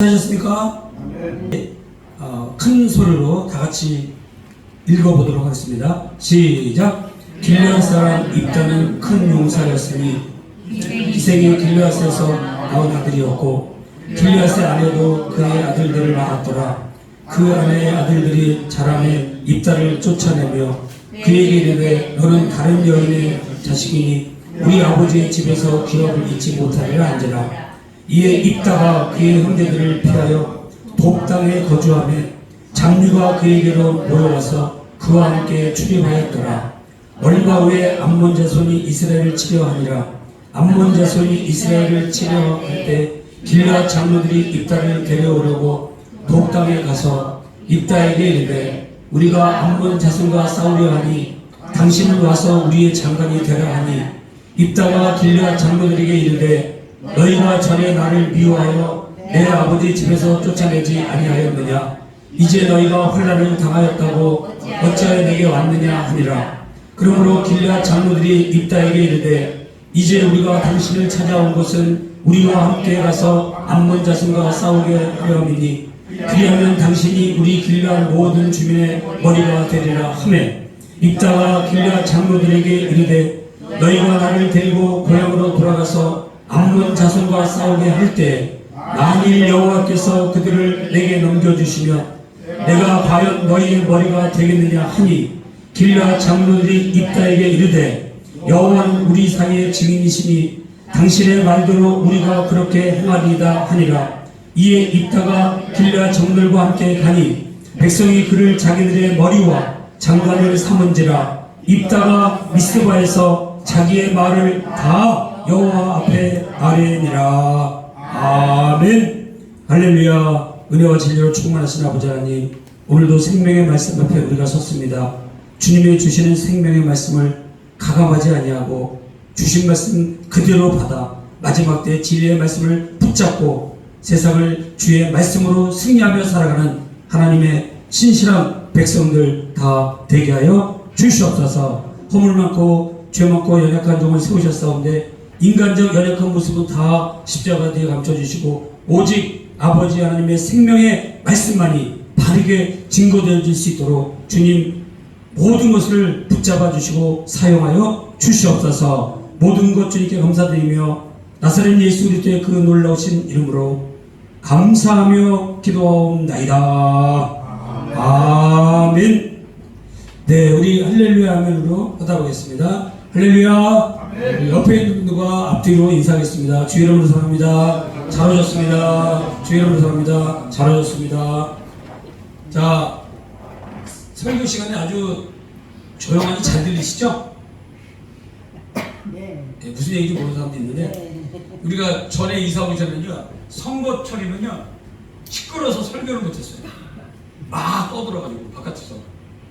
하셨습니까? 큰 소리로 다 같이 읽어보도록 하겠습니다. 시작. 길르앗 사람 입다는 큰 용사였으니 희생이 길르앗에서 나온 아들이었고 길르앗의 아내도 그의 아들들을 낳았더라. 그 아내의 아들들이 자라매 입다를 쫓아내며 그에게 이르되 너는 다른 여인의 자식이니 우리 아버지의 집에서 기업을 잊지 못하리라 한지라. 이에 입다가 그의 형제들을 피하여 돕 땅에 거주하며 장류가 그에게로 모여와서 그와 함께 출입하였더라. 얼마 후에 암몬 자손이 이스라엘을 치려하니라. 암몬 자손이 이스라엘을 치려할 때 길르앗 장로들이 입다를 데려오려고 돕 땅에 가서 입다에게 이르되 우리가 암몬 자손과 싸우려 하니 당신은 와서 우리의 장관이 되라 하니 입다가 길르앗 장로들에게 이르되 너희가 전에 나를 미워하여 내 아버지 집에서 쫓아내지 아니하였느냐? 이제 너희가 혼란을 당하였다고 어찌하여 내게 왔느냐 하니라. 그러므로 길르앗 장로들이 입다에게 이르되 이제 우리가 당신을 찾아온 것은 우리와 함께 가서 암몬 자손과 싸우게 하려 함이니 그리하면 당신이 우리 길르앗 모든 주민의 머리가 되리라 하매 입다가 길르앗 장로들에게 이르되 너희가 나를 데리고 고향으로 돌아가서 암몬 자손과 싸우게 할 때 만일 여호와께서 그들을 내게 넘겨주시면 내가 과연 너희의 머리가 되겠느냐 하니 길르앗 장로들이 입다에게 이르되 여호와는 우리 사이의 증인이시니 당신의 말대로 우리가 그렇게 행하리이다 하니라. 이에 입다가 길르앗 장로들과 함께 가니 백성이 그를 자기들의 머리와 장관을 삼은지라. 입다가 미스바에서 자기의 말을 다 여호와 앞에 아뢰니라. 아멘. 할렐루야. 은혜와 진리로 충만하신 아버지 하나님, 오늘도 생명의 말씀 앞에 우리가 섰습니다. 주님이 주시는 생명의 말씀을 가감하지 아니하고 주신 말씀 그대로 받아 마지막 때 진리의 말씀을 붙잡고 세상을 주의 말씀으로 승리하며 살아가는 하나님의 신실한 백성들 다 되게 하여 주시옵소서. 허물 많고 죄 많고 연약한 종을 세우셨사온데 인간적 연약한 모습은 다 십자가 뒤에 감춰주시고 오직 아버지 하나님의 생명의 말씀만이 바르게 증거되어 줄 수 있도록 주님 모든 것을 붙잡아 주시고 사용하여 주시옵소서. 모든 것 주님께 감사드리며 나사렛 예수 그리스도의 그 놀라우신 이름으로 감사하며 기도하옵나이다. 아멘. 네, 우리 할렐루야 하면으로 하다 보겠습니다. 할렐루야. 옆에 있는 분들과 앞뒤로 인사하겠습니다. 주의 이름으로 사랑합니다. 잘 오셨습니다. 주의 이름으로 사랑합니다. 잘 오셨습니다. 자, 설교 시간에 아주 조용하니 잘 들리시죠? 네. 네, 무슨 얘기인지 모르는 사람도 있는데 우리가 전에 이사 오자면요 선거철이면요 시끄러워서 설교를 못했어요. 막 떠들어가지고 바깥에서.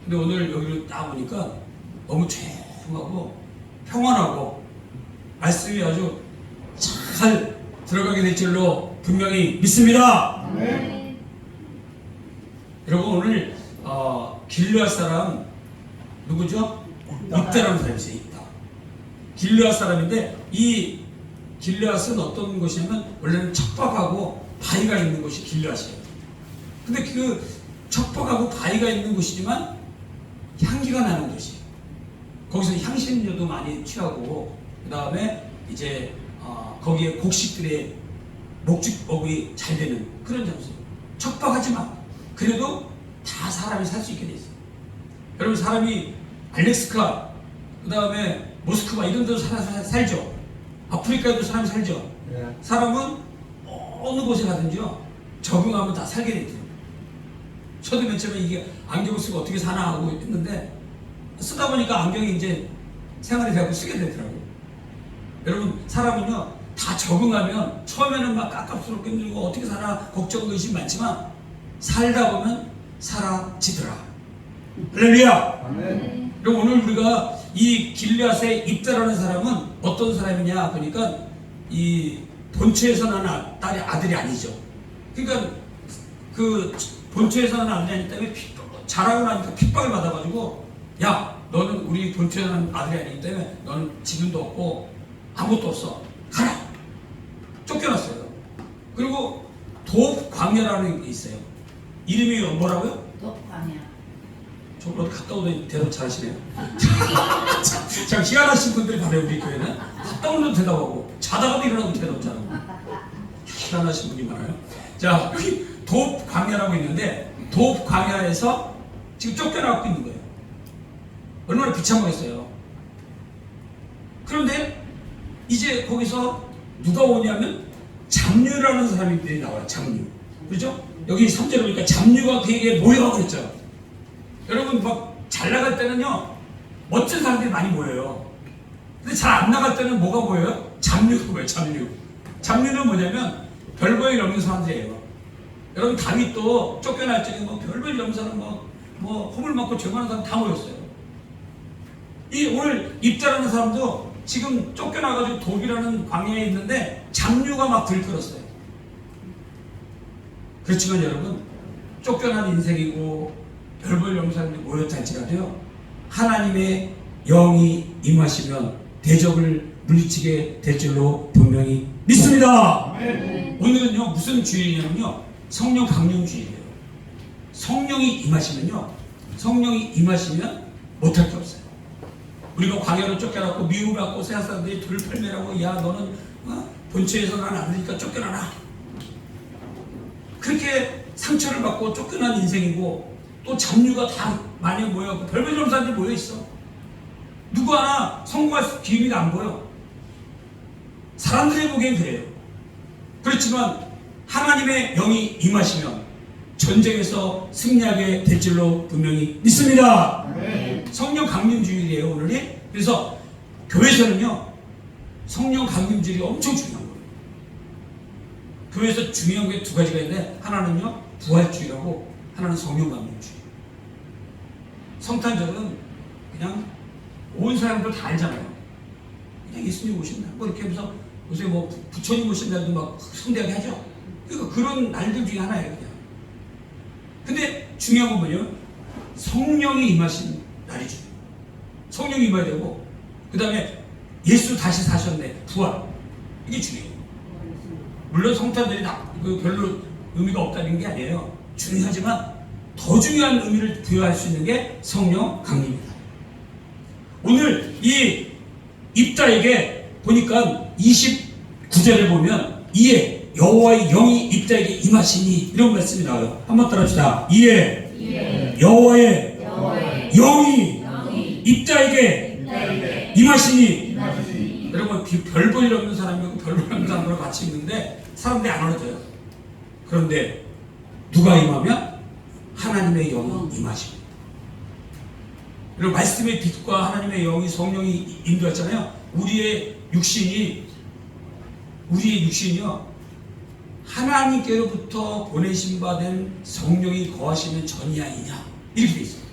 근데 오늘 여기를 딱 오니까 너무 조용하고 평안하고 말씀이 아주 잘 들어가게 될 줄로 분명히 믿습니다. 네. 여러분 오늘 길르앗 사람 누구죠? 입다라는 사람이 있어요. 입다. 길르앗 사람인데 이 길르앗은 어떤 곳이냐면 원래는 척박하고 바위가 있는 곳이 길르앗이에요. 근데 그 척박하고 바위가 있는 곳이지만 향기가 나는 곳이에요. 거기서 향신료도 많이 취하고 그 다음에 이제 거기에 곡식들의 목축업이 잘 되는 그런 장소. 척박하지만 그래도 다 사람이 살 수 있게 돼 있어요. 여러분 사람이 알래스카 그 다음에 모스크바 이런 데도 살죠. 아프리카에도 사람이 살죠. 사람은 어느 곳에 가든지요 적응하면 다 살게 돼 있어요. 저도 맨 처음에 이게 안경을 쓰고 어떻게 사나 하고 했는데 쓰다 보니까 안경이 이제 생활이 되고 쓰게 되더라고요. 여러분 사람은요 다 적응하면 처음에는 막 깝깝스럽게 힘들고 어떻게 살아 걱정 의심 많지만 살다 보면 사라지더라. 할렐루야. 그럼 오늘 우리가 이 길르앗의 입다라는 사람은 어떤 사람이냐 보니까 이 본처에서 난 딸이 아들이 아니죠. 그러니까 그 본처에서 난 아들이 아니기 때문에 자라고 나니까 핍박을 받아가지고 야 너는 우리 본처에서 난 아들이 아니기 때문에 너는 지분도 없고 아무것도 없어 가라 쫓겨났어요. 그리고 돕 광야라는 게 있어요. 이름이 뭐라고요? 독광야. 저보다 갔다 오더니 대답 잘하시네요. 참 희한하신 분들이 많아요. 우리 교회는 갔다 오면 대답하고 자다가도 일어나고 대답 잘하고 희한하신 분이 많아요. 자, 여기 돕광야라고 있는데 돕광야에서 지금 쫓겨나고 있는 거예요. 얼마나 비참하겠어요. 그런데 이제 거기서 누가 오냐면 잡류라는 사람들이 나와요. 잡류. 그렇죠? 여기 3절에 보니까 잡류가 그에게 모여 그랬죠. 여러분 막 잘 나갈 때는요 멋진 사람들이 많이 모여요. 근데 잘 안 나갈 때는 뭐가 모여요? 잡류가 모여요. 잡류는 뭐냐면 별거일 없는 사람들이에요. 여러분 다윗도 쫓겨날 적에 뭐 별거일 없는 사람 뭐 허물 많고 죄 많은 사람 다 모였어요. 이 오늘 입자라는 사람도 지금 쫓겨나가지고 독이라는 광야에 있는데 잡류가 막 들끓었어요. 그렇지만 여러분 쫓겨난 인생이고 별볼 없는 사람들이 모였다 할지라도요 하나님의 영이 임하시면 대적을 물리치게 될 줄로 분명히 믿습니다. 오늘은요 무슨 주일이냐면요 성령 강림 주일이에요. 성령이 임하시면 못할 게 없어요. 우리가 광야로 쫓겨났고 미움받고 세상 사람들이 돌팔매라고 야 너는 본처에서 난 안 되니까 쫓겨나라. 그렇게 상처를 받고 쫓겨난 인생이고 또 잡류가 다 많이 모여갖고 별별 좀 사람들이 모여있어. 누구 하나 성공할 기회가 안 보여. 사람들이 보기엔 그래요. 그렇지만 하나님의 영이 임하시면 전쟁에서 승리하게 될 줄로 분명히 믿습니다. 성령 강림주일이에요 오늘이. 그래서 교회에서는요 성령 강림주일이 엄청 중요한 거예요. 교회에서 중요한 게 두 가지가 있는데 하나는요 부활주일하고 하나는 성령 강림주일. 성탄절은 그냥 온 사람들 다 알잖아요. 그냥 예수님 오신다 뭐 이렇게 하면서 요새 뭐 부처님 오신다도 막 성대하게 하죠. 그러니까 그런 날들 중에 하나예요 그냥. 근데 중요한 건 뭐냐면 성령이 임하신 날이죠. 성령이 임해야 되고 그 다음에 예수 다시 사셨네 부활 이게 중요해요. 물론 성탄절이 별로 의미가 없다는 게 아니에요. 중요하지만 더 중요한 의미를 부여할 수 있는 게 성령 강림입니다. 오늘 이 입다에게 보니까 29절에 보면 이에 여호와의 영이 입다에게 임하시니 이런 말씀이 나와요. 한번 따라합시다. 이에 여호와의 영이 입다에게 임하시니. 여러분 별 볼 일 없는 사람이고 별 볼 일 없는 사람으로 같이 있는데 사람들이 안 알아줘요. 그런데 누가 임하면 하나님의 영이 임하십니다. 그리고 말씀의 빛과 하나님의 영이 성령이 인도했잖아요. 우리의 육신이요 하나님께로부터 보내신 바 된 성령이 거하시는 전이 아니냐 이렇게 돼 있어요.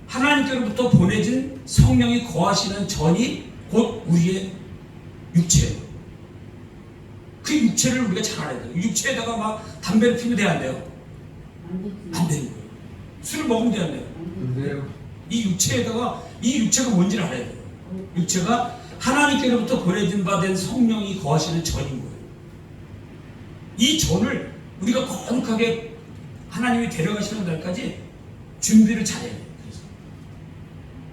하나님께로부터 보내진 성령이 거하시는 전이 곧 우리의 육체예요. 그 육체를 우리가 잘 알아야 돼요. 육체에다가 막 담배를 피면 돼야 안 돼요? 안 되는 거예요. 술을 먹으면 돼야 안 돼요? 이 육체가 뭔지를 알아야 돼요. 육체가 하나님께로부터 보내진 바 된 성령이 거하시는 전인 거예요. 이 전을 우리가 거룩하게 하나님이 데려가시는 날까지 준비를 잘해야 돼요. 그래서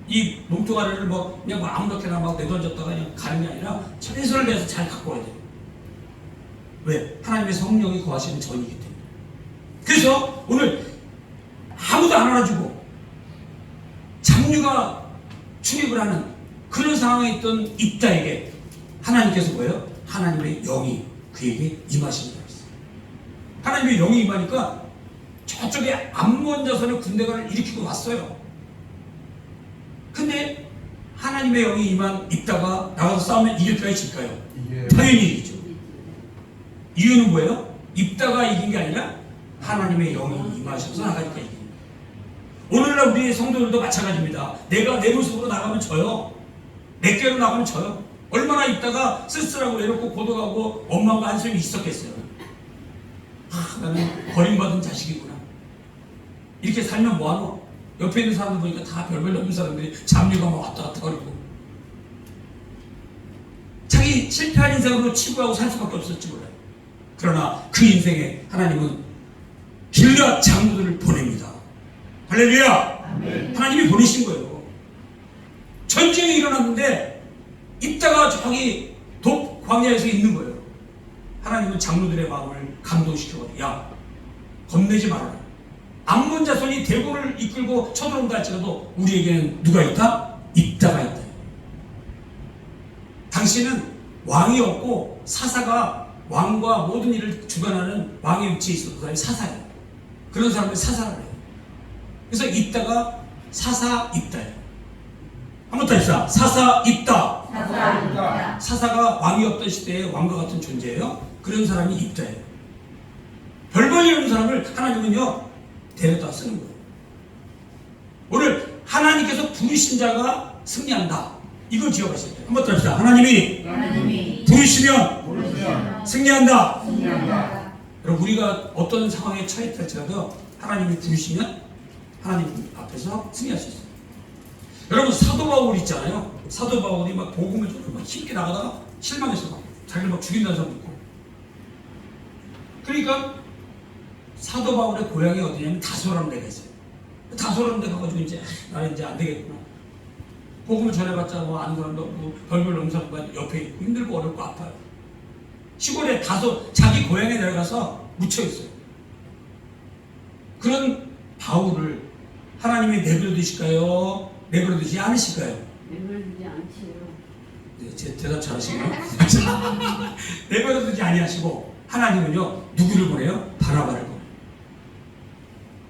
이 몸뚱아리를 그냥 아무렇게나 내던졌다가 그냥 가는 게 아니라 최선을 다해서 잘 갖고 와야 돼요. 왜? 하나님의 성령이 거하시는 전이기 때문에. 그래서 오늘 아무도 안 알아주고 잡류가 출입을 하는 그런 상황에 있던 입다에게 하나님께서 뭐예요? 하나님의 영이 그에게 임하신다 했어요. 하나님의 영이 임하니까 저쪽에 암몬 자손의 군대가 일으키고 왔어요. 근데 하나님의 영이 임한 입다가 나가서 싸우면 이길까요? 질까요? 당연히 이기죠. 이유는 뭐예요? 입다가 이긴 게 아니라 하나님의 영이 임하셔서 나가니까 이깁니다. 오늘날 우리의 성도들도 마찬가지입니다. 내가 내 모습으로 나가면 져요. 내 꾀로 나가면 져요. 얼마나 입다가 쓸쓸하고 외롭고 고독하고 원망과 한숨이 있었겠어요. 나는 버림받은 자식이구나. 이렇게 살면 뭐하노? 옆에 있는 사람들 보니까 다 별별 없는 사람들이 잡류가 막 왔다 갔다 거리고 자기 실패한 인생으로 치부하고 살 수밖에 없었지 몰라요. 그러나 그 인생에 하나님은 길앗 장로들을 보냅니다. 할렐루야. 아멘. 하나님이 보내신 거예요. 전쟁이 일어났는데 입다가 저기 독 광야에서 있는 거예요. 하나님은 장로들의 마음을 감동시켜버려. 야, 겁내지 말아라. 암몬 자손이 대고를 이끌고 쳐들어온다 할지라도 우리에게는 누가 있다? 입다가 있다. 당신은 왕이 없고 사사가 왕과 모든 일을 주관하는 왕의 위치에 있었던 사람이 사사예요. 그런 사람을 사사라고 해요. 그래서 입다가 사사 입다예요. 한번 더 합시다. 사사 입다. 사사입니다. 사사가 왕이 없던 시대에 왕과 같은 존재예요. 그런 사람이 입다예요. 별벌 이런 사람을 하나님은요 데려다 쓰는 거예요. 오늘 하나님께서 부르신 자가 승리한다. 이걸 기억하셔야 돼요. 한번 더 합시다. 하나님이 부르시면 승리한다. 여러분, 우리가 어떤 상황에 처했다 할지라도 하나님이 부르시면 하나님 앞에서 승리할 수 있어요. 여러분, 사도 바울 있잖아요. 사도 바울이 막 복음을 전하고 막 힘있게 나가다가 실망해서 막 자기를 막 죽인다는 사람도 있고. 그러니까 사도 바울의 고향이 어디냐면 다소라는 데가 있어요. 다소라는 데 가가지고 이제 나는 이제 안 되겠구나. 복음을 전해봤자 뭐 아는 사람도 없고 별별 농사가 옆에 있고 힘들고 어렵고 아파요. 시골에 다소 자기 고향에 내려가서 묻혀 있어요. 그런 바울을 하나님이 내버려 두실까요? 내버려 두지 않으실까요? 내버려 두지 않지요. 네, 제 대답 잘하시네요. 내버려 두지 아니하시고 하나님은요 누구를 보내요? 바나바를 보내요.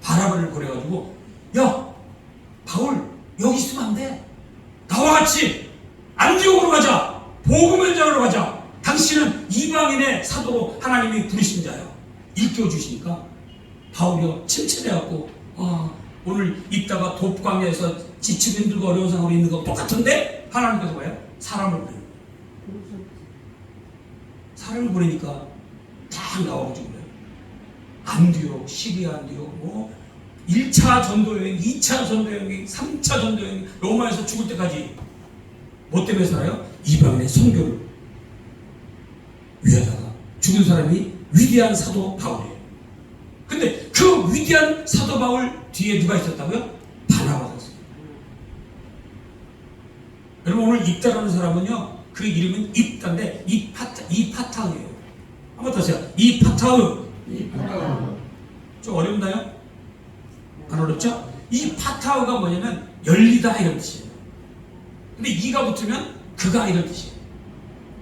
바나바를 보내가지고 야 바울 여기 있으면 안 돼. 나와 같이 안디옥으로 가자. 복음 현장으로 가자. 당신은 이방인의 사도로 하나님이 부르신 자예요. 일깨워주시니까 바울이요 침체돼갖고 오늘 입다가 돕광야에서 지치고 힘들고 어려운 상황으로 있는 거 똑같은데 하나님께서 뭐예요? 사람을 보내요. 사람을 보내니까 딱 나와가지고 그래요. 안디옥, 시리아 안디옥, 뭐 1차 전도여행, 2차 전도여행, 3차 전도여행, 로마에서 죽을 때까지 뭐 때문에 살아요? 이방인의 선교를 위하다가 죽은 사람이 위대한 사도 바울이에요. 근데 그 위대한 사도 바울 뒤에 누가 있었다고요? 바나바가 있어요. 여러분, 오늘 입다라는 사람은요 그 이름은 입다인데 이파타우예요. 한번 더 하세요. 이파타우. 좀 어렵나요? 안 어렵죠? 이 파타우가 뭐냐면 열리다 이런 뜻이에요. 근데 이가 붙으면 그가 이런 뜻이에요.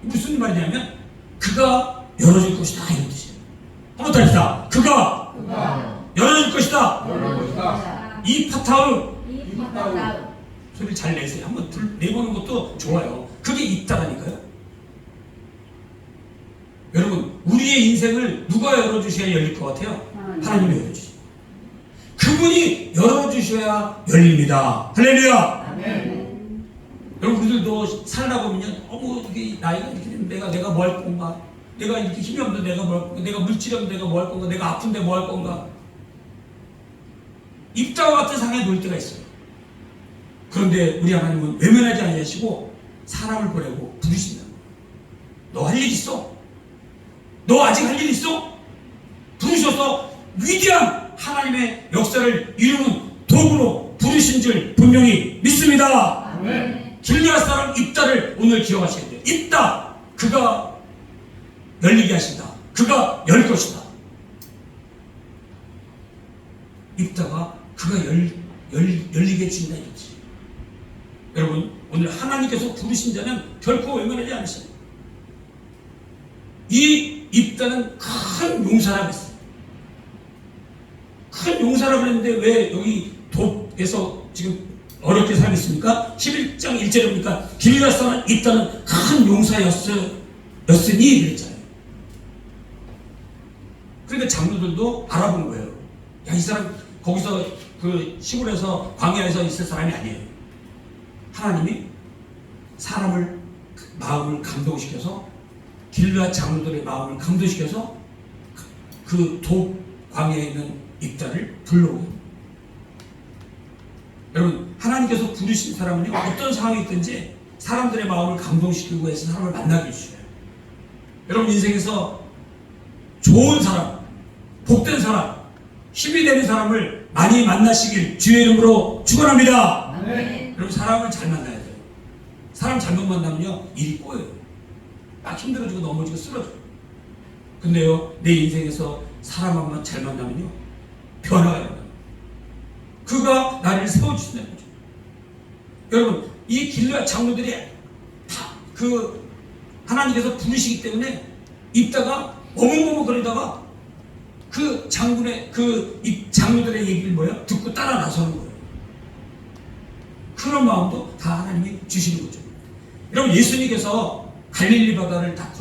무슨 말이냐면 그가 열어줄 것이다 이런 뜻이에요. 한번 더 합시다. 그가 열어줄 것이다. 이 파타우. 소리 잘 내세요. 한번 내보는 것도 좋아요. 그게 있다라니까요. 여러분, 우리의 인생을 누가 열어주셔야 열릴 것 같아요? 하나님이 열어주시죠. 그분이 열어주셔야 열립니다. 할렐루야. 아멘. 여러분, 우리들도 살다 보면 너무 이게 나이가 이렇게 되면 내가 뭐 할 건가? 내가 이렇게 힘이 없는데 내가 뭐 할 건가? 내가 물질이 없는데 내가 뭐 할 건가? 내가 아픈데 뭐 할 건가? 입다와 같은 상황에 놓일 때가 있어요. 그런데 우리 하나님은 외면하지 아니하시고 사람을 보내고 부르신다. 너 할 일 있어? 너 아직 할 일 있어? 부르셔서 위대한 하나님의 역사를 이루는 도구로 부르신 줄 분명히 믿습니다. 아멘. 길앗 사람 입다를 오늘 기억하셔야 돼요. 입다, 그가 열리게 하신다. 그가 열 것이다. 입다가 그가 열리게 해주신다 이거지. 여러분, 오늘 하나님께서 부르신 자는 결코 외면하지 않으십니다. 이 입다는 큰 용사라고 했어요. 큰 용사라고 했는데 왜 여기 돕에서 지금 어렵게 살고 있습니까? 11장 1절에 보니까 길앗 사람 입다는 큰 용사였으니 그랬잖아요. 그러니까 장로들도 알아본 거예요. 야, 이 사람 거기서 그 시골에서 광야에서 있을 사람이 아니에요. 하나님이 사람을 마음을 감동시켜서 길앗 장로들의 마음을 감동시켜서 그 돕 광야에 있는 입다를 불러오고. 여러분, 하나님께서 부르신 사람은요 어떤 상황이 있든지 사람들의 마음을 감동시키고 해서 사람을 만나게 해주셔요. 여러분 인생에서 좋은 사람, 복된 사람, 힘이 되는 사람을 많이 만나시길 주의 이름으로 축원합니다. 아멘. 여러분, 사람을 잘 만나야 돼요. 사람 잘못 만나면요, 일이 꼬여요. 막 힘들어지고 넘어지고 쓰러져요. 근데요, 내 인생에서 사람 한 번 잘 만나면요, 변화가 일어나요. 그가 나를 세워주신다는 거죠. 여러분, 이 길르앗 장로들이 다 하나님께서 부르시기 때문에 입다가 어묵어묵거리다가 그 장군의 장로들의 얘기를 뭐야? 듣고 따라 나서는 거예요. 그런 마음도 다 하나님이 주시는 거죠. 여러분, 예수님께서 갈릴리 바다를 다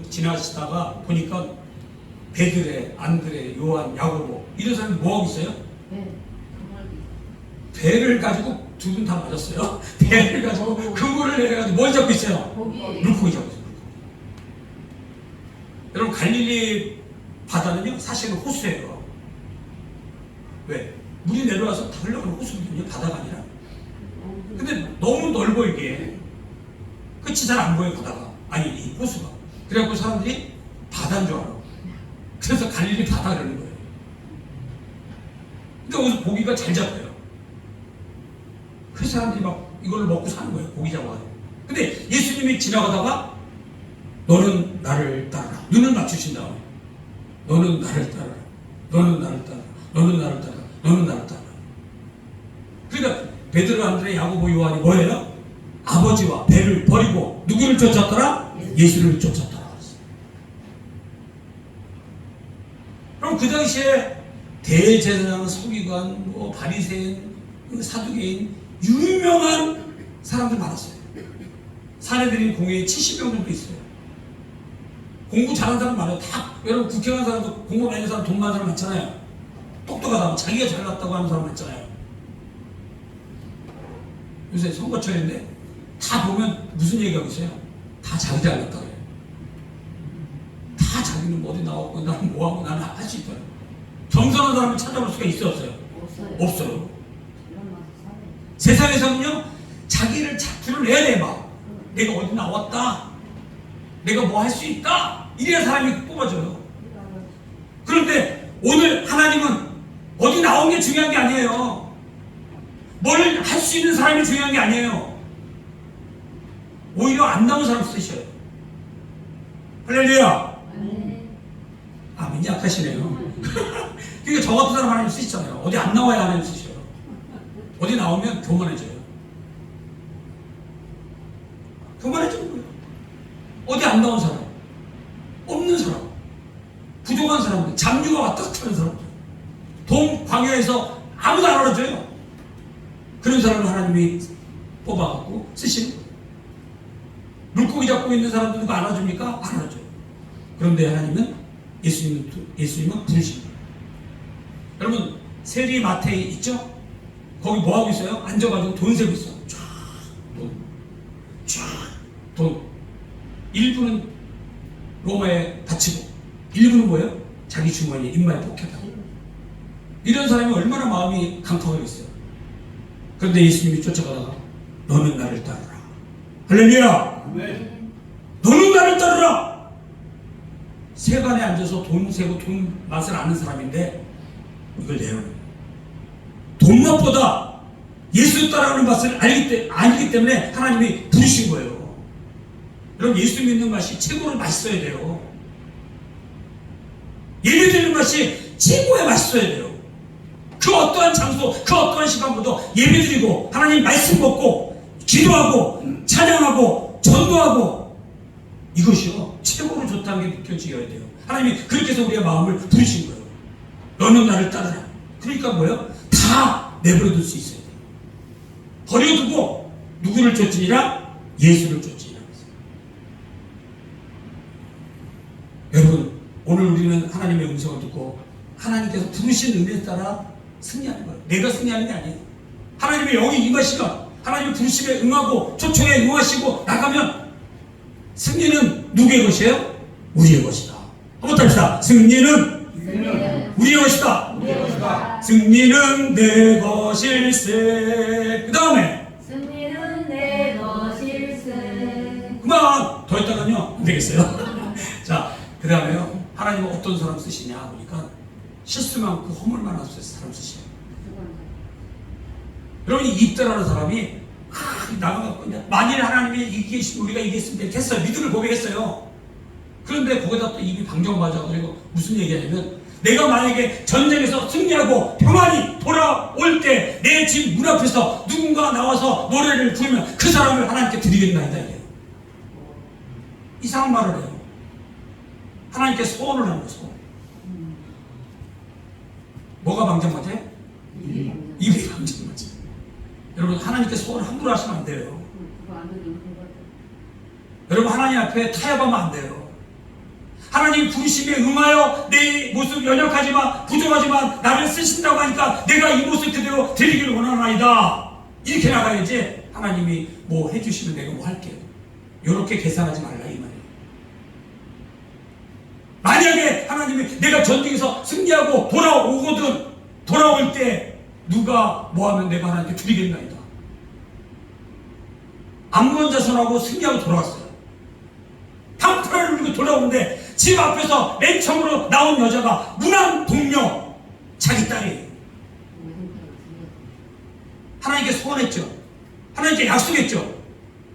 지나시다가 보니까 베드레, 안드레, 요한, 야고보 이런 사람이 뭐 하고 있어요? 네. 배를 가지고 두 분 다 맞았어요. 배를 가지고 그물을 내려가지고 뭘 잡고 있어요? 고기. 물고기 잡고 있어요. 여러분, 갈릴리 바다는요, 사실은 호수예요. 왜? 물이 내려와서 다 흘러가는 호수거든요, 바다가 아니라. 근데 너무 넓어, 이게. 끝이 잘 안 보여, 바다가. 아니, 이 호수가. 그래갖고 사람들이 바다인 줄 알아. 그래서 갈릴리 바다 그러는 거예요. 근데 거기서 고기가 잘 잡혀요. 그 사람들이 막 이걸로 먹고 사는 거예요, 고기 잡아가지고. 근데 예수님이 지나가다가 너는 나를 따르라. 눈을 맞추신 다음에 너는 나를 따르라. 너는 나를 따르라. 너는 나를 따르라. 너는 나를 따르라. 그러니까 베드로, 안드레, 야고보, 요한이 뭐예요? 아버지와 배를 버리고 누구를 쫓았더라? 예수를 쫓았더라. 그럼 그 당시에 대제사장, 서기관, 바리새인, 사두개인 유명한 사람들 많았어요. 사내들인 공회에 70명 정도 있어요. 공부 잘하는 사람 많아요. 다 여러분, 국회의원 사람도 공부 많이 하는 사람, 돈 많은 사람 많잖아요. 똑똑하다, 자기가 잘났다고 하는 사람 많잖아요. 요새 선거철인데 다 보면 무슨 얘기하고 있어요? 다 자기 잘났다 그래요. 다 자기는 어디 나왔고 나는 뭐하고 나는 할 수 있다. 겸손한 사람을 찾아볼 수가 있어 없어요? 없어요. 없어요. 이런 맛을 살아요. 세상에서는요, 자기를 드러내야 돼. 막 내가 어디 나왔다, 내가 뭐 할 수 있다, 이래야 사람이 뽑아져요. 그런데 오늘 하나님은 어디 나온 게 중요한 게 아니에요. 뭘 할 수 있는 사람이 중요한 게 아니에요. 오히려 안 나온 사람 쓰셔요. 할렐루야. 아멘. 아멘이 약하시네요. 그러니까 저 같은 사람 하나님 쓰시잖아요. 어디 안 나와야 하나님 쓰셔요. 어디 나오면 교만해져요. 교만해지는 거예요. 어디 안 나온 사람, 없는 사람, 부족한 사람들, 잡류가 왔다 갔다 하는 사람들, 동 광야에서 아무도 안 알아줘요. 그런 사람을 하나님이 뽑아갖고 쓰시는 거예요. 물고기 잡고 있는 사람들 누가 안아줍니까? 안 안아줘요. 그런데 하나님은 예수님은 부르십니다. 여러분, 세리 마테이 있죠? 거기 뭐 하고 있어요? 앉아가지고 돈 세고 있어. 돈. 일부는 로마에 바치고, 일부는 뭐예요? 자기 주머니에 입마에 포켓하고. 이런 사람이 얼마나 마음이 강팍하겠어요. 그런데 예수님이 쫓아가다가 너는 나를 따르라. 할렐루야. 너는 나를 따르라. 세간에 앉아서 돈 세고 돈 맛을 아는 사람인데 이걸 내어요. 돈 맛보다 예수 따라가는 맛을 알기 때문에 하나님이 부르신 거예요. 여러분, 예수 믿는 맛이 최고로 맛있어야 돼요. 예배 드리는 맛이 최고의 맛있어야 돼요. 그 어떠한 장소, 그 어떠한 시간보다 예배 드리고 하나님 말씀 먹고 기도하고 찬양하고 전도하고, 이것이요 최고로 좋다는 게 느껴져야 돼요. 하나님이 그렇게 해서 우리의 마음을 부르신 거예요. 너는 나를 따르라. 그러니까 뭐예요? 다 내버려둘 수 있어야 돼요. 버려두고 누구를 쫓으니라? 예수를 쫓으니라. 여러분, 오늘 우리는 하나님의 음성을 듣고 하나님께서 부르신 은혜에 따라 승리하는 거예요. 내가 승리하는 게 아니에요. 하나님의 영이 임하시면, 하나님의 부르심에 응하고 초청에 응하시고 나가면 승리는 누구의 것이에요? 우리의 것이다. 한번 답시다. 승리는 우리의 것이다. 우리의 것이다. 승리는 내 것일세. 그 다음에 승리는 내 것일세. 그만 더 했다가요 안 되겠어요. 자, 그 다음에요, 하나님은 어떤 사람 쓰시냐 보니까 실수만 그 허물 많은 사람 쓰시냐. 여러분 입다라는 사람이 나가갖고 만일 하나님이 이기시면 우리가 이겼으면 됐어요. 믿음을 고백했어요. 그런데 거기다 또 입이 방정 맞아가지고 무슨 얘기하냐면 내가 만약에 전쟁에서 승리하고 평안히 돌아올 때 내 집 문 앞에서 누군가 나와서 노래를 부르면 그 사람을 하나님께 드리겠나이다 이래요. 이상한 말을 해요. 하나님께 소원을 하는 거죠. 뭐가 방정 맞아? 입이 방정 맞아. 여러분 하나님께 소원을 함부로 하시면 안 돼요. 여러분 하나님 앞에 타협하면 안 돼요. 하나님 부르심에 응하여 내 모습 연약하지만 부족하지만 나를 쓰신다고 하니까 내가 이 모습 그대로 드리기를 원하나이다. 이렇게 나가야지 하나님이 뭐 해주시면 내가 뭐 할게요. 이렇게 계산하지 말라 이 말이에요. 만약에 하나님이 내가 전쟁에서 승리하고 돌아올 때 누가 뭐하면 내가 하나님께 드리겠나이다. 암몬 자손하고 승리하고 돌아왔어요. 방패를 들고 돌아오는데 집 앞에서 맨 처음으로 나온 여자가 무난 동료 자기 딸이에요. 하나님께 소원했죠. 하나님께 약속했죠.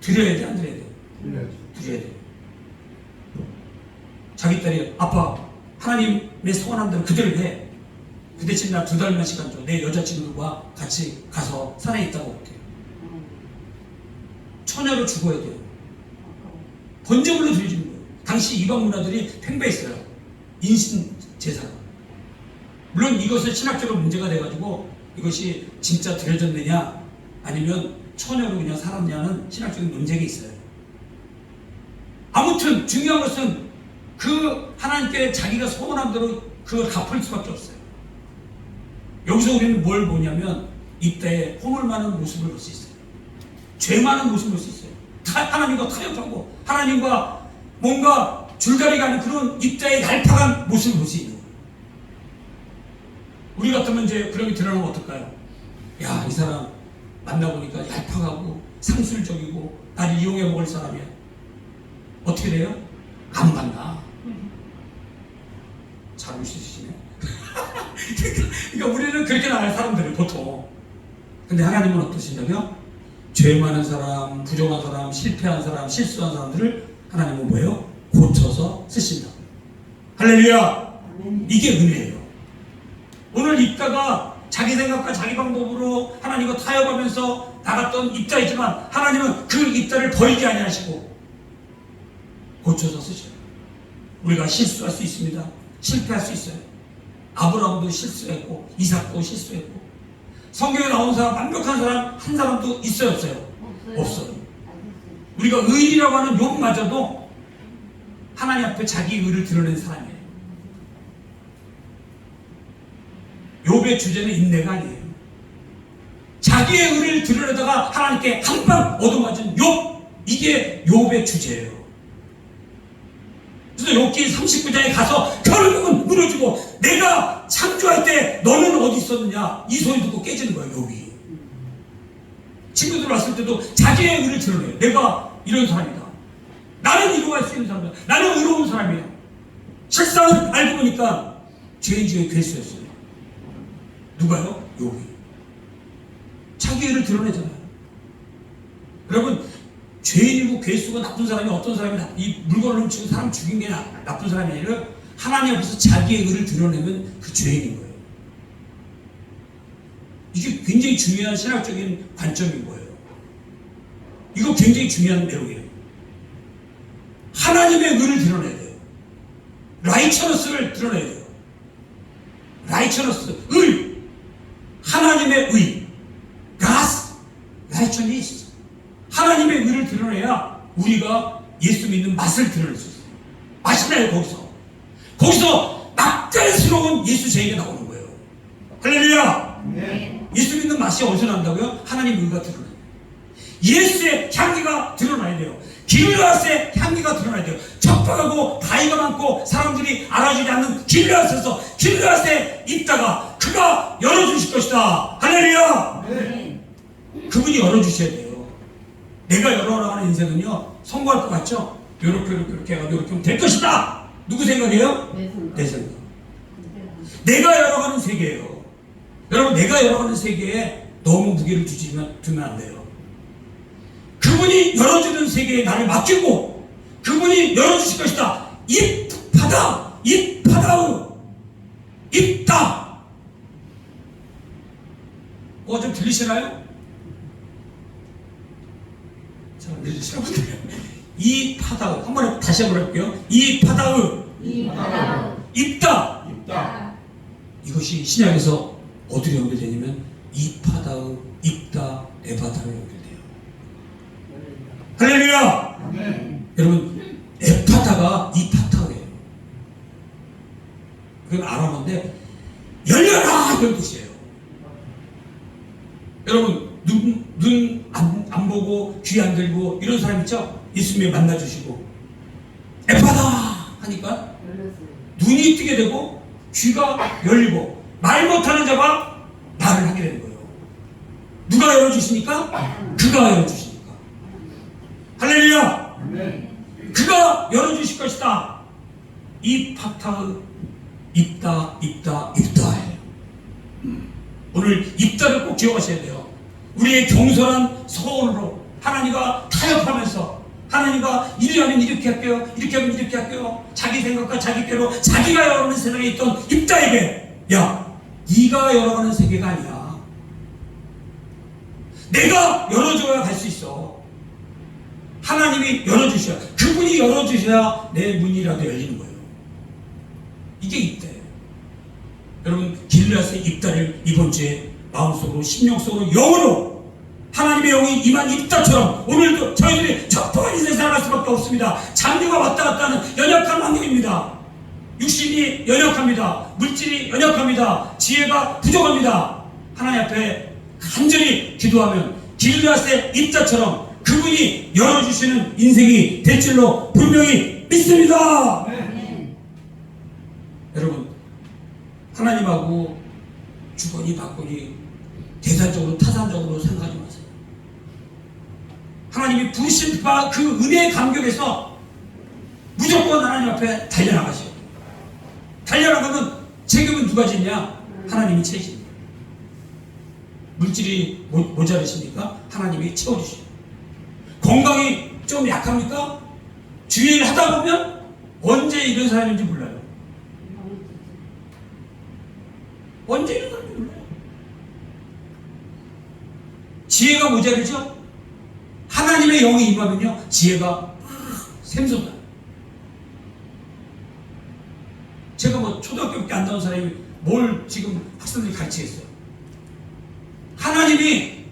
드려야 돼 안 드려야 돼? 드려야 돼. 자기 딸이 아빠 하나님의 소원한 대로 그대로 해. 그 대신 나 2달만 시간 줘. 내 여자친구와 같이 가서 산에 있다가 올게. 처녀로 죽어야 돼요. 번제물로 드려주는 거예요. 당시 이방 문화들이 팽배했어요. 인신 제사가. 물론 이것은 신학적으로 문제가 돼가지고 이것이 진짜 드려졌느냐 아니면 처녀로 그냥 살았냐는 신학적인 논쟁이 있어요. 아무튼 중요한 것은 그 하나님께 자기가 소원한 대로 그걸 갚을 수밖에 없어요. 여기서 우리는 뭘 보냐면 이때에 허물 많은 모습을 볼 수 있어요. 죄 많은 모습을 볼 수 있어요. 하나님과 타협하고 하나님과 뭔가 줄다리가 아닌 그런 입자의 얄팍한 모습을 볼 수 있는 거예요. 우리 같으면 이제 그런 게 드러나면 어떨까요? 야, 이 사람 만나보니까 얄팍하고 상술적이고 나를 이용해 먹을 사람이야. 어떻게 돼요? 안 만나. 잘 웃으시네. 그러니까 우리는 그렇게 나갈 사람들은 보통. 근데 하나님은 어떠신다며? 죄 많은 사람, 부정한 사람, 실패한 사람, 실수한 사람들을 하나님은 뭐예요? 고쳐서 쓰신다. 할렐루야! 이게 은혜예요. 오늘 입다가 자기 생각과 자기 방법으로 하나님과 타협하면서 나갔던 입자이지만 하나님은 그 입다를 버리지 아니하시고 고쳐서 쓰셔요. 우리가 실수할 수 있습니다. 실패할 수 있어요. 아브라함도 실수했고 이삭도 실수했고 성경에 나온 사람 완벽한 사람 한 사람도 있어요 없어요? 없어요. 우리가 의인이라고 하는 욥마저도 하나님 앞에 자기 의를 드러낸 사람이에요. 욥의 주제는 인내가 아니에요. 자기의 의를 드러내다가 하나님께 한 방 얻어맞은 욥, 이게 욥의 주제예요. 그래서 욥기 39장에 가서 결국은 무너지고 내가 창조할 때 너는 어디 있었느냐 이 소리 듣고 깨지는 거예요. 욥이 친구들 왔을 때도 자기의 의를 드러내요. 내가 이런 사람이다. 나는 이루어갈 수 있는 사람이다. 나는 의로운 사람이야. 실상은 알고 보니까 죄인 중에 괴수였어요. 누가요? 욥이. 자기 의를 드러내잖아요. 여러분 죄인이고 괴수가 나쁜 사람이 어떤 사람이 이 물건을 훔치고 사람 죽인 게 나쁜 사람이 아니라 하나님 앞에서 자기의 의를 드러내면 그 죄인인 거예요. 이게 굉장히 중요한 신학적인 관점인 거예요. 이거 굉장히 중요한 내용이에요. 하나님의 의를 드러내야 돼요. 라이처너스를 드러내야 돼요. 라이처너스, 의. 하나님의 의. God's righteousness. 하나님의 의를 드러내야 우리가 예수 믿는 맛을 드러낼 수 있어요. 맛이 나요, 거기서. 거기서 맛깔스러운 예수 제의가 나오는 거예요. 할렐루야! 네. 예수 믿는 맛이 어디서 난다고요? 하나님 의가 드러나요. 예수의 향기가 드러나야 돼요. 길르앗의 향기가 드러나야 돼요. 척박하고 바위가 많고 사람들이 알아주지 않는 길르앗에서 길르앗에 있다가 그가 열어주실 것이다. 할렐루야! 네. 그분이 열어주셔야 돼요. 내가 열어나가는 인생은요 성공할 것 같죠? 요렇게 해가지고 이렇게 하면 될 것이다. 누구 생각이에요? 내 생각. 내가 열어가는 세계예요. 여러분, 내가 열어가는 세계에 너무 무게를 두면 안 돼요. 그분이 열어주는 세계에 나를 맡기고 그분이 열어주실 것이다. 입하다, 입하다우, 입다. 뭐 좀 들리시나요? 자, 들리시라고 돼요. 입하다우. 한번 다시 한번 해볼게요. 입하다우, 입다. 이것이 신약에서 어디로 연결되냐면 입하다우, 입다, 에바다로 연결돼요. 할렐루야! 여러분, 에파다가 이파타예요. 그건 아람어인데 열려라! 이런 뜻이에요. 여러분, 눈 안 보고 귀 안 들고 이런 사람 있죠? 예수님이 만나주시고 에파다! 하니까 눈이 뜨게 되고 귀가 열리고 말 못하는 자가 말을 하게 되는 거예요. 누가 열어주시니까? 그가 열어주시니까. 할렐루야! 그가 열어주실 것이다. 입하타의 입다 해요. 오늘 입다를 꼭 기억하셔야 돼요. 우리의 경솔한 소원으로 하나님과 타협하면서 하나님과 이리 하면 이렇게 할게요, 이렇게 하면 이렇게 할게요, 자기 생각과 자기대로 자기가 열어가는 세상에 있던 입다에게, 야, 네가 열어가는 세계가 아니야. 내가 열어줘야 갈 수 있어. 하나님이 열어주셔야, 그분이 열어주셔야 내 문이라도 열리는 거예요. 이게 입다예요. 여러분, 길르앗의 입다를 이번 주에 마음속으로, 심령속으로, 영으로 하나님의 영이 임한 입다처럼 오늘도 저희들이 척박한 인생 살아갈 수밖에 없습니다. 장류가 왔다 갔다 하는 연약한 환경입니다. 육신이 연약합니다. 물질이 연약합니다. 지혜가 부족합니다. 하나님 앞에 간절히 기도하면 길르앗의 입다처럼 그분이 열어주시는 인생이 될 줄로 분명히 믿습니다. 여러분, 하나님하고 주거니 받거니 대단적으로 타산적으로 생각하지 마세요. 하나님이 부르신 바 그 은혜의 감격에서 무조건 하나님 앞에 달려나가셔요. 달려나가면 책임은 누가 지냐? 하나님이 책임입니다. 물질이 모자르십니까? 하나님이 채워주시죠. 건강이 좀 약합니까? 주일 하다 보면 언제 이런 사람인지 몰라요. 언제 이런 사람인지 몰라요. 지혜가 모자르죠? 하나님의 영이 임하면요, 지혜가 샘솟아요. 제가 뭐 초등학교밖에 안 나온 사람이 뭘 지금 학생들이 가르치겠어요? 하나님이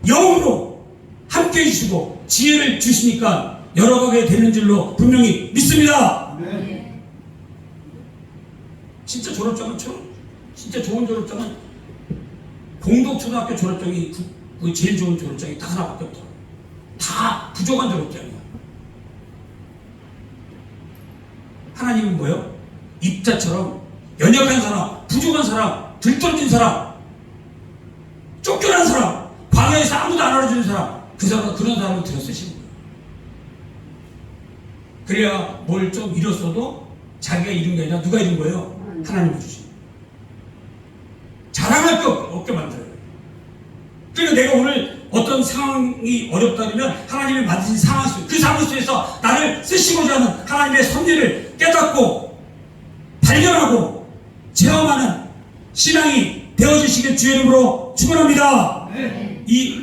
영으로 함께 해주시고 지혜를 주시니까 열어가게 되는 줄로 분명히 믿습니다. 네. 진짜 졸업장은 진짜 좋은 졸업장은 공덕초등학교 졸업장이 그 제일 좋은 졸업장이 딱 하나밖에 없더라고요. 다 부족한 졸업장이야. 하나님은 뭐예요? 입자처럼 연약한 사람, 부족한 사람, 들떨어진 사람, 쫓겨난 사람, 광야에서 아무도 안 알아주는 사람, 그런 사람을 들여 쓰시는 거예요. 그래야 뭘 좀 잃었어도 자기가 잃은 게 아니라 누가 잃은 거예요? 하나님이 주시는 거예요. 자랑할 게 없게 만들어요. 그러니까 내가 오늘 어떤 상황이 어렵다면 하나님이 만드신 상황 속, 그 상황 속에서 나를 쓰시고자 하는 하나님의 섭리를 깨닫고 발견하고 체험하는 신앙이 되어주시길 주의 이름으로 축원합니다. 네. 이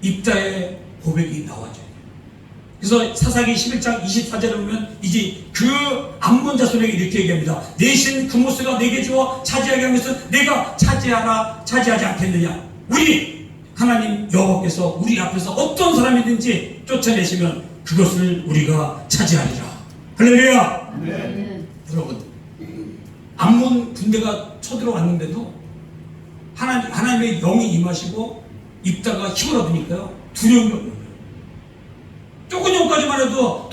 입다의 고백이 나와줘요. 그래서 사사기 11장 24절에 보면 이제 그 암몬 자손에게 이렇게 얘기합니다. 내 신 그모스가 내게 주어 차지하게 하면서 내가 차지하지 않겠느냐. 우리 하나님 여호와께서 우리 앞에서 어떤 사람이든지 쫓아내시면 그것을 우리가 차지하리라. 할렐루야. 네. 여러분, 암몬 군대가 쳐들어왔는데도 하나님의 영이 임하시고 입다가 힘을 얻으니까요, 두려움이 없는 거예요. 조금 전까지만 해도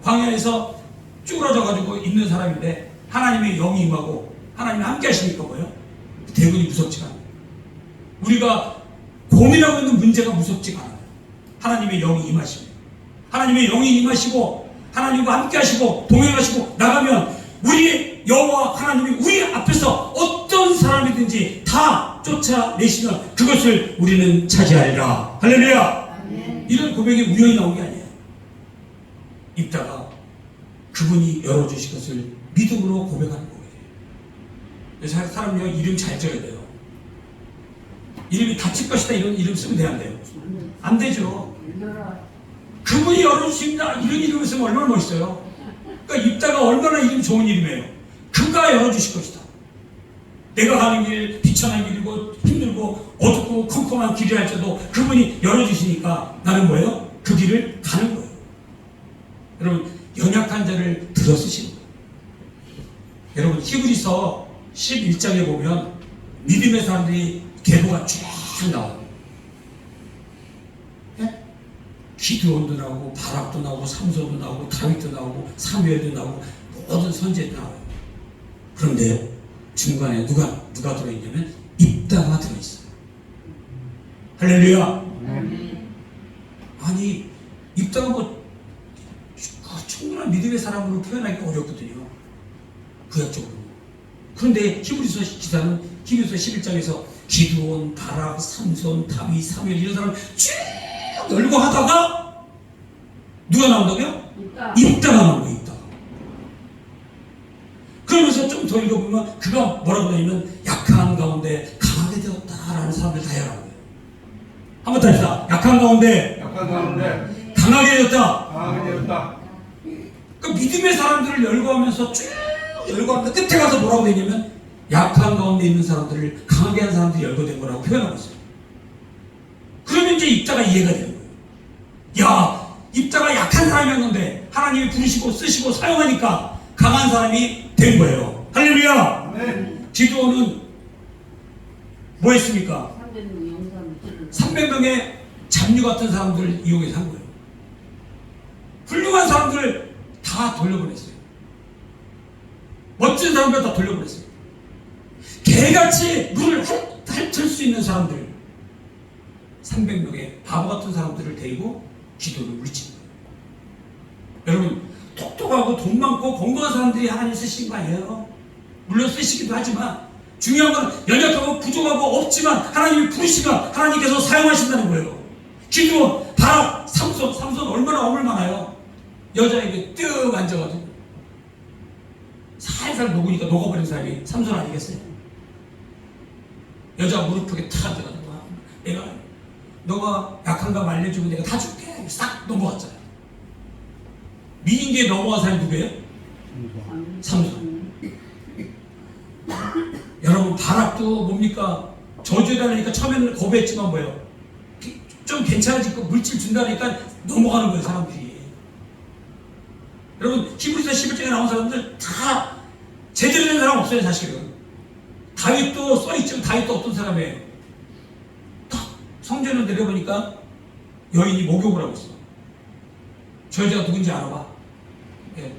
광야에서 쭈그러져가지고 있는 사람인데 하나님의 영이 임하고 하나님이 함께 하시니까 뭐예요? 대군이 무섭지가 않아요. 우리가 고민하고 있는 문제가 무섭지가 않아요. 하나님의 영이 임하시고 하나님의 영이 임하시고 하나님과 함께 하시고 동행하시고 나가면 우리 여호와 하나님이 우리 앞에서 어떤 사람이든지 다 쫓아내시면 그것을 우리는 차지하리라. 할렐루야. 이런 고백이 우연히 나온 게 아니에요. 입다가 그분이 열어주실 것을 믿음으로 고백하는 거예요. 그래서 사람이요 이름 잘 지어야 돼요. 이름이 다칠 것이다 이런 이름 쓰면 돼야 안 돼요? 안 되죠. 그분이 열어주신다 이런 이름을 쓰면 얼마나 멋있어요. 그러니까 입다가 얼마나 이름 좋은 이름이에요. 그가 열어주실 것이다. 내가 가는 길 비천한 길이고 힘들고 어둡고 컴컴한 길이 할지라도 그분이 열어주시니까 나는 뭐예요? 그 길을 가는 거예요. 여러분 연약한 자를 들어 쓰시는 거예요. 여러분 히브리서 11장에 보면 믿음의 사람들이 계보가 쭉 나와요. 네? 기드온도 나오고 바락도 나오고 삼손도 나오고 다윗도 나오고 사무엘도 나오고 모든 선지자도 나와요. 그런데 중간에 누가 들어있냐면 입다가 들어있어요. 할렐루야. 아니 입다가 뭐 충분한 믿음의 사람으로 표현하기가 어렵거든요. 구약적으로. 그런데 히브리서 기사는 히브리서 11장에서 기드온, 바락, 삼손, 다윗, 사무엘 이런 사람 쭉 열고 하다가 누가 나온다고요? 입다가 나온 거예요. 입다가. 그러면서 좀 더 읽어보면 그가 뭐라고 하냐면 약한 가운데 강하게 되었다라는 사람들 다 열한 거예요. 한번 더 합시다. 약한 가운데 강하게 되었다. 그 믿음의 사람들을 열거하면서 쭉 열거하면서 끝에 가서 뭐라고 되냐면 약한 가운데 있는 사람들을 강하게 한 사람들이 열거된 거라고 표현하고 있어요. 그러면 이제 입다가 이해가 되는 거예요. 야, 입다가 약한 사람이었는데 하나님이 부르시고 쓰시고 사용하니까 강한 사람이 된 거예요. 할렐루야. 기드온은 뭐 했습니까? 300명의 잡류 같은 사람들을 이용해서 한 거예요. 훌륭한 사람들을 다 돌려보냈어요. 멋진 사람들 다 돌려보냈어요. 개같이 물을 핥을 수 있는 사람들 300명의 바보 같은 사람들을 데리고 기도를 물리친 거예요. 여러분 똑똑하고 돈 많고 건강한 사람들이 하나님 쓰신 거 아니에요? 물론 쓰시기도 하지만 중요한 건 연약하고 부족하고 없지만 하나님이 부르시면 하나님께서 사용하신다는 거예요. 기도원, 바락, 삼손 얼마나 어물 많아요. 여자에게 뜩 앉아가지고 살살 녹으니까 녹아버린 사람이 삼손 아니겠어요? 여자 무릎에 탁 앉아가지고 내가 너가 약한가 말려주면 내가 다 줄게 싹 넘어갔잖아요. 미인계에 넘어간 사람이 누구예요? 삼손. 여러분 바락도 뭡니까? 저주해달라니까 처음에는 거부했지만 뭐예요? 좀 괜찮아지고 물질 준다니까 넘어가는 거예요 사람들이. 여러분 히브리서 11장에 나온 사람들 다 제대로 된 사람 없어요 사실은. 다윗도 써있지만 다윗도 어떤 사람이에요? 딱 성전을 내려보니까 여인이 목욕을 하고 있어. 저 여자가 누군지 알아봐. 예.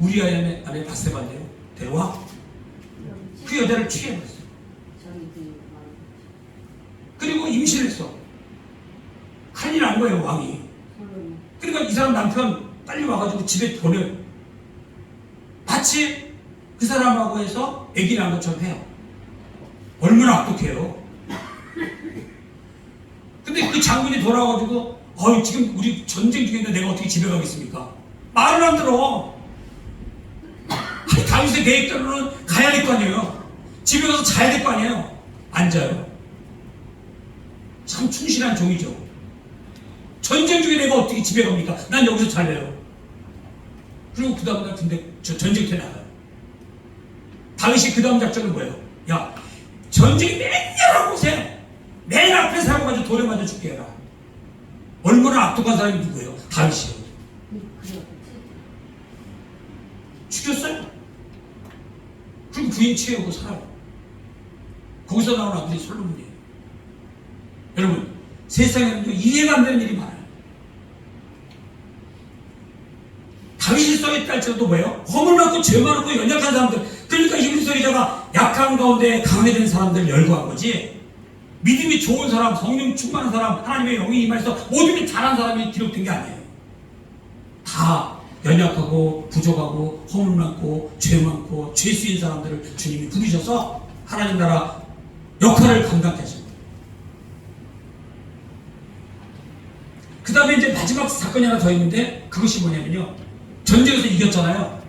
우리아의 아내 바세바인데요. 데려와. 그 여자를 취해버렸어. 그리고 임신했어. 큰일 난 거예요 왕이. 그러니까 이 사람 남편 빨리 와가지고 집에 보내요. 마치 그 사람하고 해서 아기 낳은 것처럼 해요. 얼마나 악독해요. 근데 그 장군이 돌아와가지고 지금 우리 전쟁 중인데 내가 어떻게 집에 가겠습니까? 말을 안 들어. 아니 다윗의 계획대로는 가야 될 거 아니에요. 집에 가서 자야 될 거 아니에요. 안 자요. 참 충실한 종이죠. 전쟁 중에 내가 어떻게 집에 갑니까? 난 여기서 잘래요. 그리고 그 다음날 군대 전쟁터에 나가요. 다윗이 그 다음 작전은 뭐예요? 야, 전쟁이 맨날 곳에 맨 앞에 사고 가지고 돌에 맞아 죽게 해라. 얼마나 악독한 사람이 누구예요? 다윗이요. 죽였어요. 그리고 부인 취하고 살아요. 거기서 나온 아들이 솔로몬이에요. 여러분 세상에는 이해가 안 되는 일이 많아요. 다윗이 써있다 할지라도 뭐예요? 허물 많고 죄 많고 연약한 사람들. 그러니까 히브리서 기자가 약한 가운데 강해진 사람들을 열거한 거지. 믿음이 좋은 사람, 성령 충만한 사람, 하나님의 영이 임해서 모든 게 잘한 사람이 기록된 게 아니에요. 다 연약하고 부족하고 허물 많고 죄 많고 죄수인 사람들을 주님이 부르셔서 하나님 나라 역할을 감당케 하십니다. 그 다음에 이제 마지막 사건이 하나 더 있는데 그것이 뭐냐면요, 전쟁에서 이겼잖아요.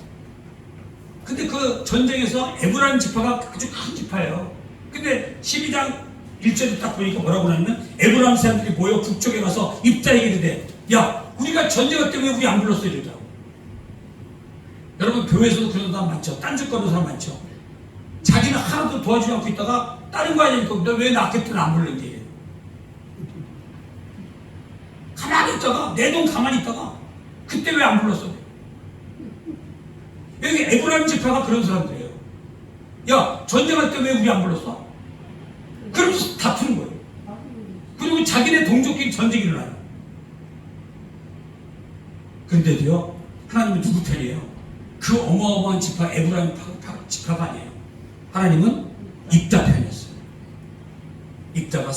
근데 그 전쟁에서 에브라임 지파가 아주 큰 지파예요. 근데 12장 1절에 딱 보니까 뭐라고 하냐면 에브라임 사람들이 모여 북쪽에 가서 입다에게 이르되 야 우리가 전쟁할 때 왜 우리 안 불렀어 이러더라고. 여러분 교회에서도 그런 사람 많죠. 딴짓거리는 사람 많죠. 자기는 하나도 도와주지 않고 있다가 다른 거 아니니까 너 왜 나 그때는 안 불렀니? 가만히 있다가 내 돈 가만히 있다가 그때 왜 안 불렀어? 여기 에브라임 지파가 그런 사람들이에요. 야 전쟁할 때 왜 우리 안 불렀어? 그러면서 다투는 거예요. 그리고 자기네 동족끼리 전쟁이 일어나요. 그런데도요 하나님은 누구 편이에요? 그 어마어마한 지파 에브라임 지파가 아니에요. 하나님은 입다 편이었어요. 입다가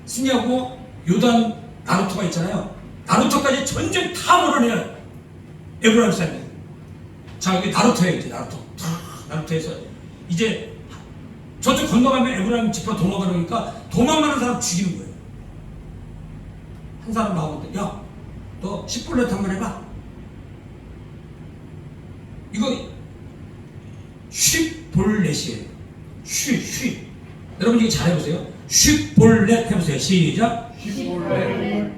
승리하고 요단 나루토가 있잖아요. 나루토까지 전쟁 다 몰아내요. 에브라임 사람들. 자 여기 나루토예요. 이제 나루토에서 이제 저쪽 건너가면 에브라임 지파 도망가니까 도망가는 사람 죽이는 거예요. 한 사람 나오는데 야 너 10볼렛 한번 해봐. 이거 쉽볼렛이에요. 쉬. 여러분 이거 잘 해보세요. 쉽볼렛 해보세요. 시작. 쉽볼렛.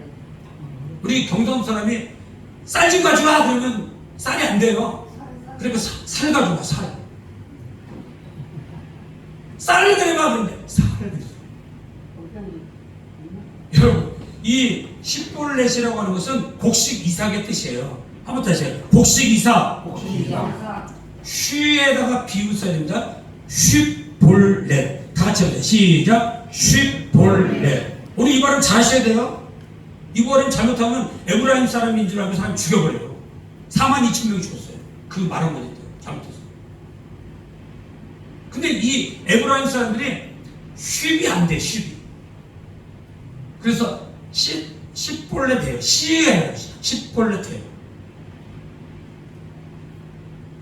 우리 경상 사람이 쌀 좀 가져와 그러면 쌀이 안 돼요. 그러니까 살 가져와 살. 쌀을 그래봐 그런데 쌀. 여러분 이 십볼렛이라고 하는 것은 곡식 이삭의 뜻이에요. 한번 다시 해요. 곡식 이삭. 쉬에다가 비웃어야 됩니다. 쉽볼렛. 다 같이 해보세요. 시작. 쉽볼렛. 오늘 이 발음 잘 하셔야 돼요. 이 발음 잘못하면 에브라임 사람인 줄 알고 사람 죽여버려요. 42,000명이 죽었어요. 그 말한 거죠. 잘못해서. 근데 이 에브라임 사람들이 쉽이 안 돼. 쉽이. 그래서 십볼렛 해요. 시예요. 십볼렛 해요.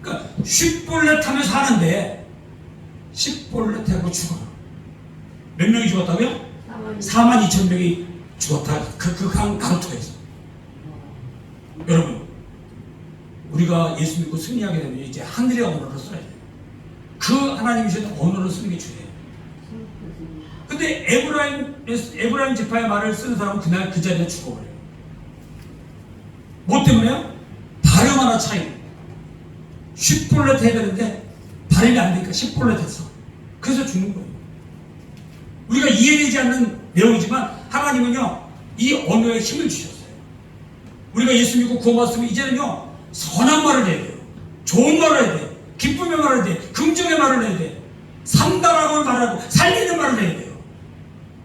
그러니까 십볼렛 하면서 하는데 십볼렛 하고 죽어요. 몇 명이 죽었다고요? 42,000명이 죽었다. 그 강 나루토에서. 여러분 우리가 예수 믿고 승리하게 되면 이제 하늘의 언어를 써야 돼요. 그 하나님이셔도 언어를 쓰는 게 중요해요. 근데 에브라임 지파의 말을 쓰는 사람은 그날 그 자리에 죽어버려요. 뭐 때문에요? 발음 하나 차이. 십볼렛 해야 되는데 발음이 안 되니까 십볼렛 했어. 그래서 죽는 거예요. 우리가 이해되지 않는 내용이지만 하나님은요 이 언어에 힘을 주셨어요. 우리가 예수 믿고 구원받았으면 이제는요 선한 말을 해야 돼요. 좋은 말을 해야 돼요. 기쁨의 말을 해야 돼요. 긍정의 말을 해야 돼요. 산다라고 말하고 살리는 말을 해야 돼요.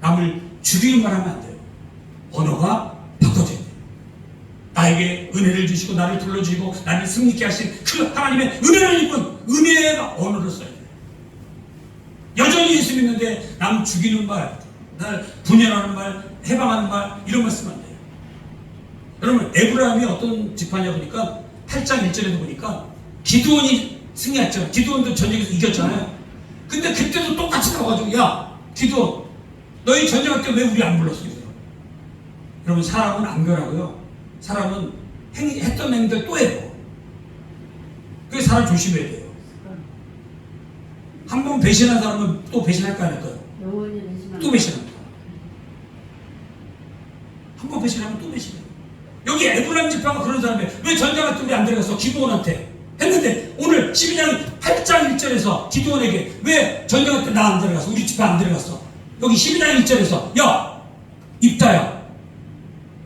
남을 죽이는 말 하면 안 돼요. 언어가 바꿔져야 돼요. 나에게 은혜를 주시고 나를 불러주시고 나를 승리케 하신 그 하나님의 은혜를 입은 은혜의 언어를 써야 돼요. 여전히 예수 믿는데 남 죽이는 말, 날 분열하는 말, 해방하는 말 이런 말 쓰면 안 돼요. 여러분 에브라임이 어떤 지파냐 보니까 8장 1절에도 보니까 기드온이 승리했죠. 기드온도 전쟁에서 이겼잖아요. 근데 그때도 똑같이 나와가지고 야 기드온 너희 전쟁할 때 왜 우리 안 불렀어? 여러분 사람은 안 변하고요. 사람은 했던 행동을 또 해요. 그래서 사람 조심해야 돼요. 한 번 배신한 사람은 또 배신할까 안 할까요? 또 배신합니다. 한 번 배신하면 또 배신해요. 여기 에브라임 지파가 그런 사람이에요. 왜 전쟁할 때 우리 안 들어갔어? 기드온한테 했는데 오늘 12장 8장 1절에서 기드온에게 왜 전쟁할 때 나 안 들어갔어? 우리 지파 안 들어갔어? 여기 12장 1절에서 야 입다야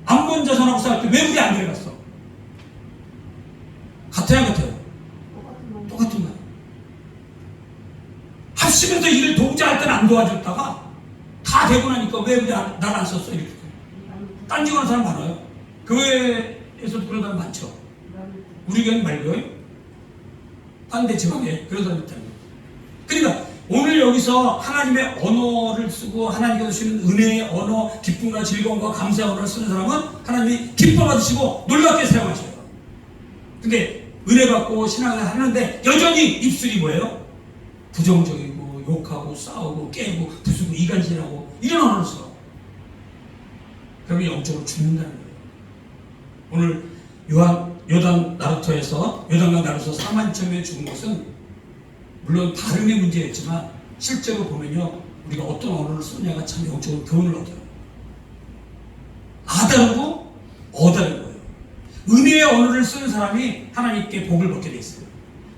암몬 자손하고 싸울 때 왜 우리 안 들어갔어? 같아요? 똑같은 말. 합치면서 일을 돕자 할 때는 안 도와줬다가 다 되고 나니까 왜 우리 나를 안 썼어? 이렇게 딴지거는 사람 많아요. 교회에서도 그런 사람 많죠. 우리 교회는 말고요. 딴 데 지방에 그런 사람 있다는 거예요. 그러니까 오늘 여기서 하나님의 언어를 쓰고 하나님께서 주시는 은혜의 언어, 기쁨과 즐거움과 감사의 언어를 쓰는 사람은 하나님이 기뻐 받으시고 놀랍게 사용하셔요. 근데 은혜 받고 신앙을 하는데 여전히 입술이 뭐예요? 부정적이고 욕하고 싸우고 깨고 부수고 이간질하고 이런 언어를 써. 그러면 영적으로 죽는다는 거예요. 오늘 요단 나루터에서 요단강 나루터 4만 명 죽은 것은 물론 발음의 문제였지만 실제로 보면요, 우리가 어떤 언어를 쓰느냐가 참 영적으로 교훈을 얻어요. 아다르고 어다른 거예요. 은혜의 언어를 쓰는 사람이 하나님께 복을 받게 돼 있어요.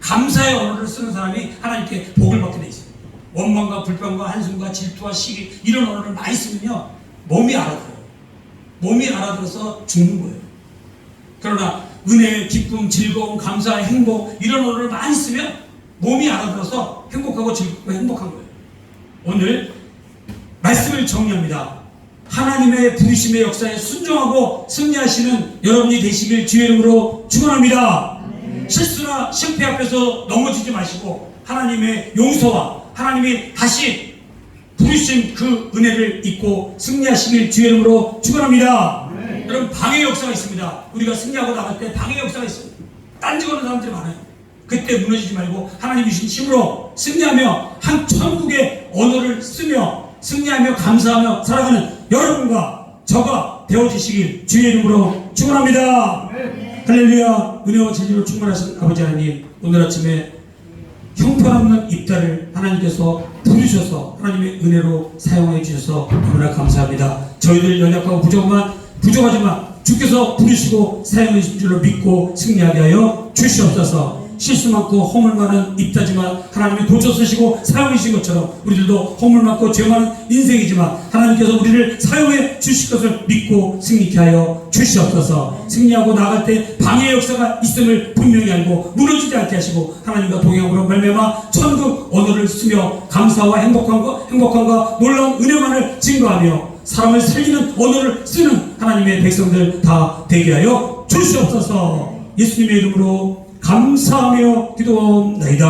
감사의 언어를 쓰는 사람이 하나님께 복을 받게 돼 있어요. 원망과 불평과 한숨과 질투와 시기 이런 언어를 많이 쓰면요, 몸이 알아들어요. 몸이 알아들어서 죽는 거예요. 그러나 은혜, 기쁨, 즐거움, 감사, 행복 이런 언어를 많이 쓰면 몸이 알아들어서 행복하고 즐겁고 행복한 거예요. 오늘 말씀을 정리합니다. 하나님의 부르심의 역사에 순종하고 승리하시는 여러분이 되시길 주의 이름으로 축원합니다. 실수나 실패 앞에서 넘어지지 마시고 하나님의 용서와 하나님이 다시 부르신 그 은혜를 잊고 승리하시길 주의 이름으로 축원합니다. 여러분, 방해 역사가 있습니다. 우리가 승리하고 나갈 때 방해 역사가 있어요. 딴지거는 사람들이 많아요. 그때 무너지지 말고 하나님 주신 힘으로 승리하며 한 천국의 언어를 쓰며 승리하며 감사하며 살아가는 여러분과 저가 되어주시길 주의 이름으로 축원합니다. 할렐루야. 은혜와 진리로 충만하신 아버지 하나님, 오늘 아침에 형편없는 입다를 하나님께서 부르셔서 하나님의 은혜로 사용해 주셔서 너무나 감사합니다. 저희들 연약하고 부족하지만 주께서 부르시고 사용해 주신 줄로 믿고 승리하게 하여 주시옵소서. 실수 많고 허물 많은 입다지만 하나님이 고쳐 쓰시고 사용해 주신 것처럼 우리들도 허물 많고 죄 많은 인생이지만 하나님께서 우리를 사용해 주실 것을 믿고 승리케 하여 주시옵소서. 승리하고 나갈 때 방해의 역사가 있음을 분명히 알고 무너지지 않게 하시고 하나님과 동행함으로 말미암아 천국 언어를 쓰며 감사와 행복함과 놀라운 은혜만을 증거하며 사람을 살리는 언어를 쓰는 하나님의 백성들 다 되게 하여 주시옵소서. 예수님의 이름으로 감사하며 기도하옵나이다.